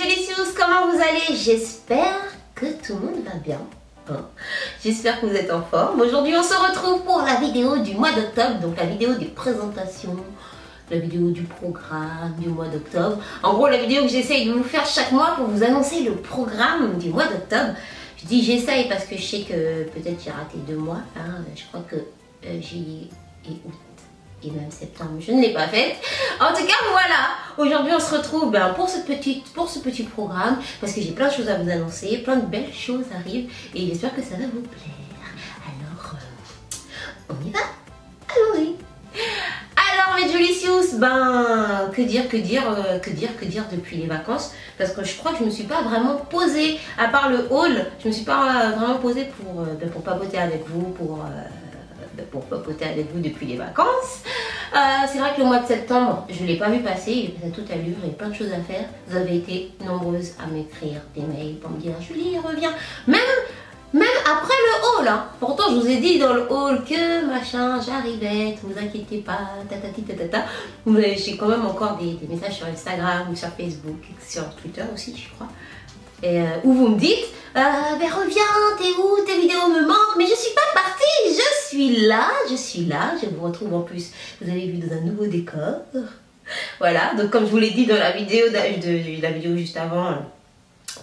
Jolicious, comment vous allez? J'espère que tout le monde va bien. J'espère que vous êtes en forme. Aujourd'hui on se retrouve pour la vidéo du mois d'octobre, donc la vidéo des présentations, la vidéo du programme du mois d'octobre. En gros la vidéo que j'essaye de vous faire chaque mois pour vous annoncer le programme du mois d'octobre. Je dis j'essaye parce que je sais que peut-être j'ai raté 2 mois. Je crois que juillet et août et même septembre, je ne l'ai pas faite. En tout cas, voilà. Aujourd'hui, on se retrouve pour ce petit programme parce que j'ai plein de choses à vous annoncer, plein de belles choses arrivent et j'espère que ça va vous plaire. Alors, on y va. Allons-y. Alors, mes Jolicious, que dire depuis les vacances? Parce que je crois que je ne me suis pas vraiment posée, à part le haul, je ne me suis pas vraiment posée pour papoter avec vous, pour papoter avec vous depuis les vacances. C'est vrai que le mois de septembre, je ne l'ai pas vu passer, il est passé à toute allure, il y a plein de choses à faire. Vous avez été nombreuses à m'écrire des mails pour me dire Julie, reviens. Même après le haul, hein. Pourtant je vous ai dit dans le haul que machin, j'arrivais, ne vous inquiétez pas, tatati tatata. J'ai quand même encore des messages sur Instagram ou sur Facebook, sur Twitter aussi je crois. Et où vous me dites reviens, t'es où, tes vidéos me manquent, mais je suis pas partie, je suis là, je vous retrouve en plus, vous avez vu dans un nouveau décor. Voilà, donc comme je vous l'ai dit dans la vidéo juste avant,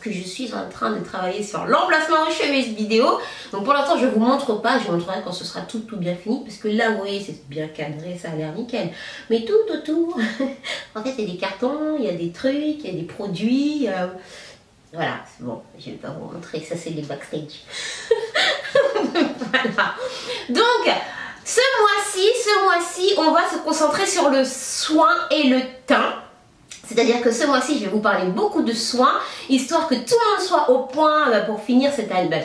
que je suis en train de travailler sur l'emplacement où je fais mes vidéos. Donc pour l'instant je ne vous montre pas, je vous montrerai quand ce sera tout bien fini, parce que là vous voyez c'est bien cadré, ça a l'air nickel. Mais tout autour, en fait il y a des cartons, il y a des trucs, il y a des produits. Voilà, bon, je ne vais pas vous montrer, ça c'est les backstage. Voilà. Donc, ce mois-ci, on va se concentrer sur le soin et le teint. C'est-à-dire que ce mois-ci, je vais vous parler beaucoup de soins, histoire que tout le monde soit au point pour finir cette année,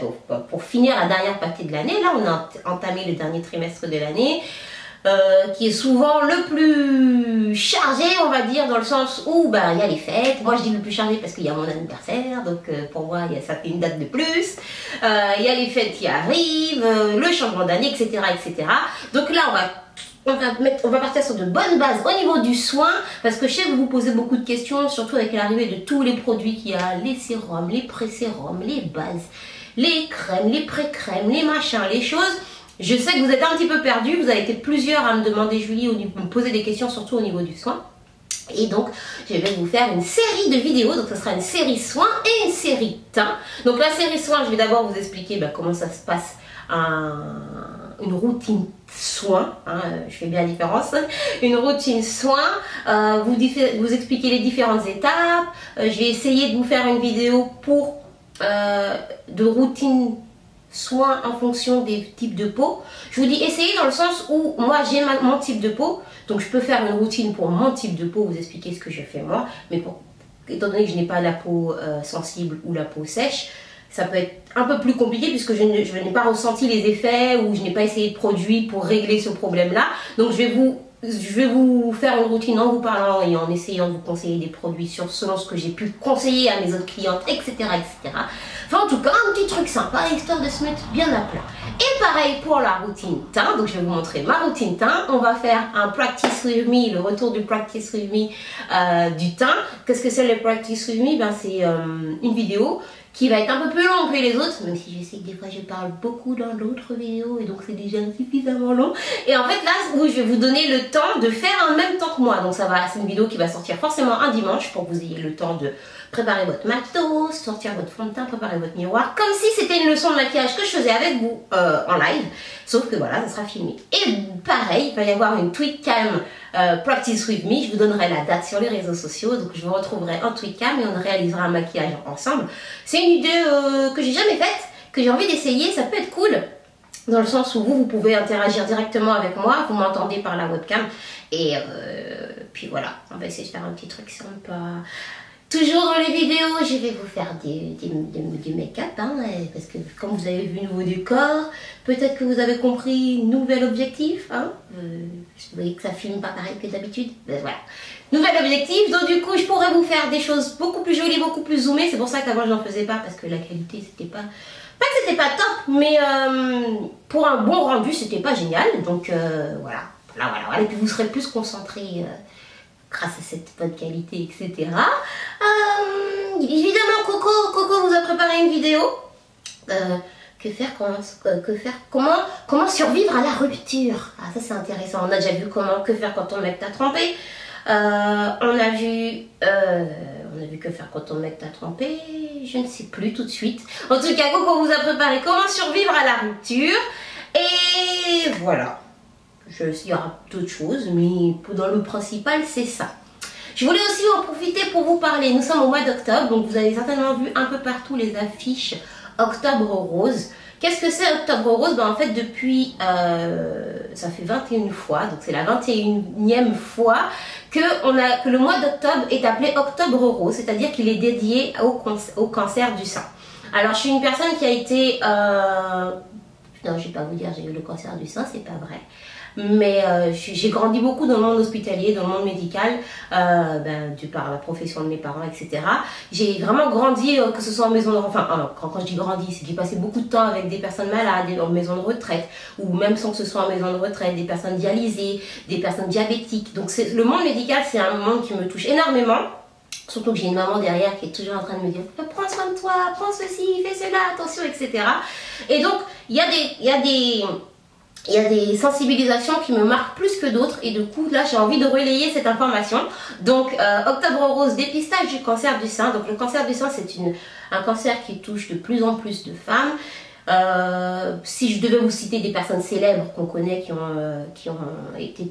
pour finir la dernière partie de l'année. Là, on a entamé le dernier trimestre de l'année. Qui est souvent le plus chargé, on va dire, dans le sens où il y a les fêtes. Moi je dis le plus chargé parce qu'il y a mon anniversaire, donc pour moi ça fait une date de plus. Il y a les fêtes qui arrivent, le changement d'année, etc., etc. Donc là on va partir sur de bonnes bases au niveau du soin, parce que je sais que vous vous posez beaucoup de questions, surtout avec l'arrivée de tous les produits qu'il y a, les sérums, les pré-sérums, les bases, les crèmes, les pré-crèmes, les machins, les choses. Je sais que vous êtes un petit peu perdus, vous avez été plusieurs à me demander, Julie, me poser des questions, surtout au niveau du soin. Et donc, je vais vous faire une série de vidéos, donc ce sera une série soins et une série teint. Donc la série soins, je vais d'abord vous expliquer comment ça se passe, une routine soins, je fais bien la différence, une routine soins, vous expliquer les différentes étapes. Je vais essayer de vous faire une vidéo de routine soins en fonction des types de peau. Je vous dis essayez dans le sens où moi j'ai mon type de peau, donc je peux faire une routine pour mon type de peau, vous expliquer ce que je fais moi, mais étant donné que je n'ai pas la peau sensible ou la peau sèche, ça peut être un peu plus compliqué puisque je n'ai pas ressenti les effets ou je n'ai pas essayé de produit pour régler ce problème là. Donc je vais vous faire une routine en vous parlant et en essayant de vous conseiller des produits selon ce que j'ai pu conseiller à mes autres clientes, etc., etc. Enfin, en tout cas, un petit truc sympa, histoire de se mettre bien à plat. Et pareil pour la routine teint. Donc, je vais vous montrer ma routine teint. On va faire un practice with me, le retour du practice with me du teint. Qu'est-ce que c'est le practice with me? C'est une vidéo qui va être un peu plus longue que les autres, même si je sais que des fois je parle beaucoup dans d'autres vidéos et donc c'est déjà suffisamment long. Et en fait là où je vais vous donner le temps de faire en même temps que moi, donc c'est une vidéo qui va sortir forcément un dimanche pour que vous ayez le temps de préparer votre matos, sortir votre fond de teint, préparer votre miroir, comme si c'était une leçon de maquillage que je faisais avec vous en live, sauf que voilà, ça sera filmé. Et pareil, il va y avoir une tweet cam practice with me, je vous donnerai la date sur les réseaux sociaux, donc je vous retrouverai en tweet cam et on réalisera un maquillage ensemble. C'est une idée que j'ai jamais faite, que j'ai envie d'essayer, ça peut être cool, dans le sens où vous pouvez interagir directement avec moi, vous m'entendez par la webcam, et puis voilà, on va essayer de faire un petit truc sympa. Toujours dans les vidéos, je vais vous faire du make-up, parce que comme vous avez vu nouveau décor, peut-être que vous avez compris nouvel objectif. Vous voyez que ça filme pas pareil que d'habitude. Voilà, nouvel objectif. Donc du coup, je pourrais vous faire des choses beaucoup plus jolies, beaucoup plus zoomées. C'est pour ça qu'avant je n'en faisais pas, parce que la qualité c'était pas que c'était pas top, mais pour un bon rendu c'était pas génial. Donc voilà. Et puis vous serez plus concentré grâce à cette bonne qualité, etc. évidemment, Coco vous a préparé une vidéo. Comment survivre à la rupture. Ah, ça c'est intéressant. On a déjà vu que faire quand ton mec t'a trompé. On a vu que faire quand ton mec t'a trompé. Je ne sais plus tout de suite. En tout cas, Coco vous a préparé comment survivre à la rupture. Et voilà. Il y aura d'autres choses, mais dans le principal, c'est ça. Je voulais aussi en profiter pour vous parler. Nous sommes au mois d'octobre, donc vous avez certainement vu un peu partout les affiches Octobre Rose. Qu'est-ce que c'est Octobre Rose? En fait, depuis, ça fait 21 fois, donc c'est la 21e fois que le mois d'octobre est appelé Octobre Rose, c'est-à-dire qu'il est dédié au cancer du sein. Alors, je suis une personne qui a été... non, je ne vais pas vous dire j'ai eu le cancer du sein, c'est pas vrai. Mais j'ai grandi beaucoup dans le monde hospitalier, dans le monde médical, dû par la profession de mes parents, etc. J'ai vraiment grandi, que ce soit en maison de... Enfin, quand je dis grandi, c'est que j'ai passé beaucoup de temps avec des personnes malades, en maison de retraite, ou même sans que ce soit en maison de retraite, des personnes dialysées, des personnes diabétiques. Donc le monde médical, c'est un monde qui me touche énormément. Surtout que j'ai une maman derrière qui est toujours en train de me dire prends soin de toi, prends ceci, fais cela, attention, etc. Et donc, il y a des sensibilisations qui me marquent plus que d'autres et du coup là j'ai envie de relayer cette information. Donc Octobre Rose, dépistage du cancer du sein. Donc le cancer du sein c'est un cancer qui touche de plus en plus de femmes. Si je devais vous citer des personnes célèbres qu'on connaît qui ont été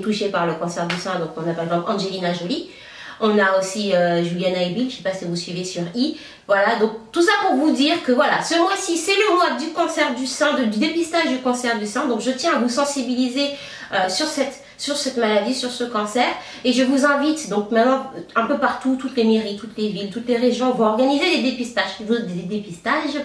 touchées par le cancer du sein, donc on a par exemple Angelina Jolie. On a aussi Juliana Ebil, je ne sais pas si vous suivez sur I. Voilà, donc tout ça pour vous dire que voilà, ce mois-ci, c'est le mois du cancer du sein, du dépistage du cancer du sein. Donc je tiens à vous sensibiliser sur cette maladie, sur ce cancer. Et je vous invite, donc maintenant, un peu partout, toutes les mairies, toutes les villes, toutes les régions vont organiser des dépistages,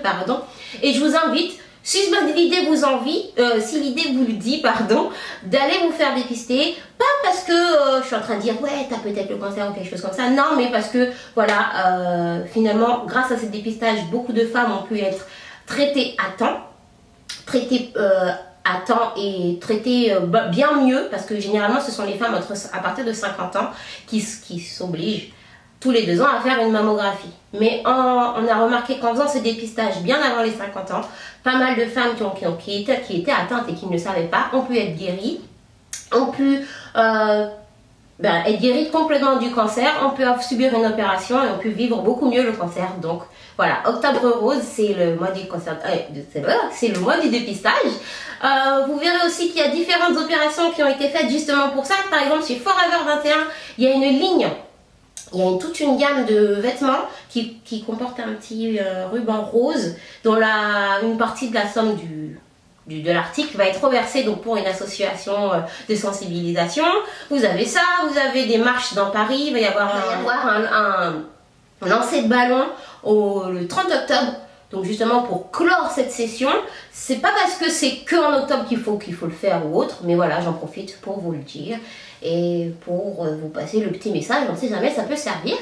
pardon. Et je vous invite, si l'idée vous vous le dit, pardon, d'aller vous faire dépister, pas parce que je suis en train de dire ouais t'as peut-être le cancer ou quelque chose comme ça, non, mais parce que voilà, finalement grâce à ce dépistage beaucoup de femmes ont pu être traitées à temps, et traitées bien mieux, parce que généralement ce sont les femmes à partir de 50 ans qui s'obligent tous les 2 ans à faire une mammographie. Mais on a remarqué qu'en faisant ce dépistage bien avant les 50 ans, pas mal de femmes qui étaient atteintes et qui ne le savaient pas ont pu être guéries, ont pu être guéries complètement du cancer, ont pu subir une opération et ont pu vivre beaucoup mieux le cancer. Donc voilà, Octobre Rose, c'est le mois du cancer, c'est le mois du dépistage. Vous verrez aussi qu'il y a différentes opérations qui ont été faites justement pour ça. Par exemple, chez Forever 21, il y a une ligne. Il y a toute une gamme de vêtements qui comporte un petit ruban rose dont une partie de la somme de l'article va être reversée donc pour une association de sensibilisation. Vous avez ça, vous avez des marches dans Paris, il va y avoir un lancer de ballon le 30 octobre. Donc justement pour clore cette session, c'est pas parce que c'est que en octobre qu'il faut le faire ou autre, mais voilà, j'en profite pour vous le dire et pour vous passer le petit message. On ne sait jamais, ça peut servir.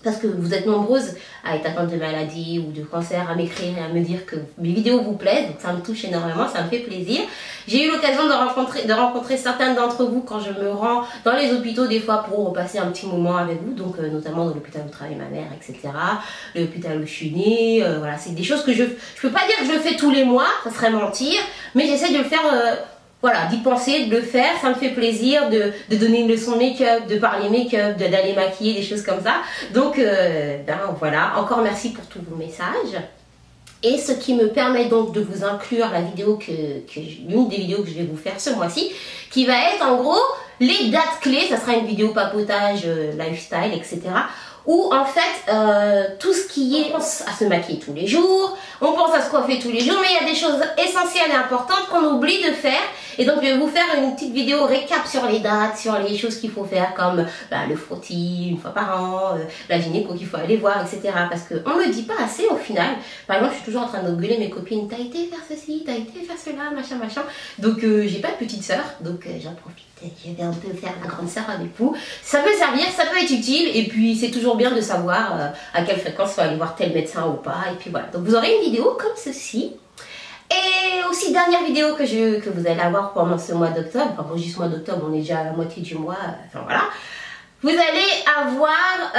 Parce que vous êtes nombreuses à être atteintes de maladie ou de cancer, à m'écrire et à me dire que mes vidéos vous plaisent, donc ça me touche énormément, ça me fait plaisir. J'ai eu l'occasion de rencontrer certaines d'entre vous quand je me rends dans les hôpitaux des fois pour passer un petit moment avec vous, donc notamment dans l'hôpital où travaille ma mère, etc. L'hôpital où je suis née, voilà, c'est des choses que je peux pas dire que je le fais tous les mois, ça serait mentir, mais j'essaie de le faire... voilà, d'y penser, de le faire, ça me fait plaisir de donner une leçon de make-up, de parler make-up, d'aller maquiller, des choses comme ça. Donc, voilà, encore merci pour tous vos messages. Et ce qui me permet donc de vous inclure la vidéo l'une des vidéos que je vais vous faire ce mois-ci, qui va être en gros les dates clés, ça sera une vidéo papotage, lifestyle, etc. Où en fait, tout ce qui est, on pense à se maquiller tous les jours, on pense à se coiffer tous les jours, mais il y a des choses essentielles et importantes qu'on oublie de faire. Et donc je vais vous faire une petite vidéo récap sur les dates, sur les choses qu'il faut faire, comme le frottis une fois par an, la gynéco qu'il faut aller voir, etc. Parce qu'on ne le dit pas assez au final. Par exemple, je suis toujours en train d'engueuler mes copines, t'as été faire ceci, t'as été faire cela, machin, machin. Donc j'ai pas de petite sœur, donc j'en profite. Je vais un peu faire la grande sœur avec vous. Ça peut servir, ça peut être utile, et puis c'est toujours bien de savoir à quelle fréquence il faut aller voir tel médecin ou pas. Et puis voilà, donc vous aurez une vidéo comme ceci. Et aussi dernière vidéo que vous allez avoir pendant ce mois d'octobre, enfin bon, juste mois d'octobre, on est déjà à la moitié du mois, enfin voilà. vous allez avoir,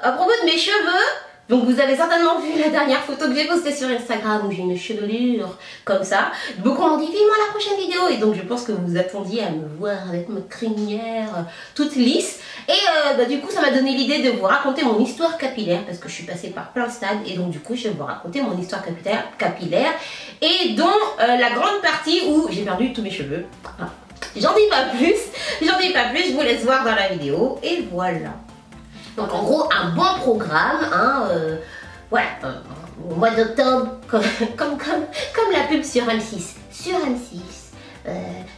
à propos de mes cheveux, donc vous avez certainement vu la dernière photo que j'ai postée sur Instagram où j'ai une chevelure comme ça. Beaucoup m'ont dit vivement la prochaine vidéo et donc je pense que vous attendiez à me voir avec ma crinière toute lisse. Et du coup ça m'a donné l'idée de vous raconter mon histoire capillaire parce que je suis passée par plein de stades et donc du coup je vais vous raconter mon histoire capillaire et dont la grande partie où j'ai perdu tous mes cheveux. Voilà. J'en dis pas plus, je vous laisse voir dans la vidéo et voilà. Donc en gros un bon programme, hein, voilà, au mois d'octobre, comme la pub sur M6. Sur M6,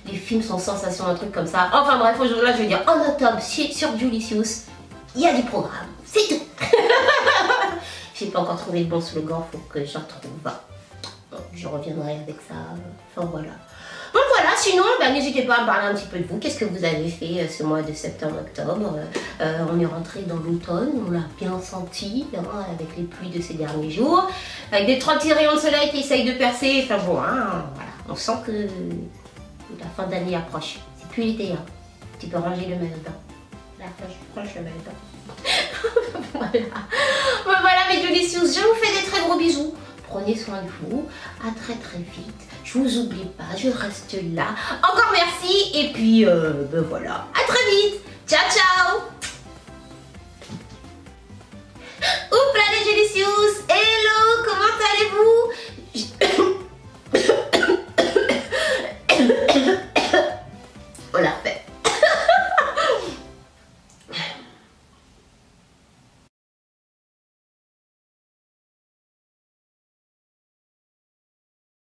les films sont sensations, un truc comme ça. Enfin bref, aujourd'hui là je veux dire en octobre sur Julicious, il y a du programme, c'est tout. J'ai pas encore trouvé le bon slogan, faut que j'en trouve. Je reviendrai avec ça, enfin voilà. Donc voilà, sinon, n'hésitez pas à me parler un petit peu de vous. Qu'est-ce que vous avez fait ce mois de septembre-octobre? On est rentré dans l'automne, on l'a bien senti, hein, avec les pluies de ces derniers jours. Avec des 3 petits rayons de soleil qui essayent de percer. Enfin bon, hein, voilà. On sent que la fin d'année approche. C'est plus l'été, hein. Tu peux ranger le maillot de bain. Là, je range le maillot de bain. Voilà. Voilà mes Julicious, je vous fais des très gros bisous. Prenez soin de vous, à très vite, je vous oublie pas, je reste là. Encore merci et puis voilà, à très vite, ciao ciao. Oupla les Julicious, hello, comment allez-vous?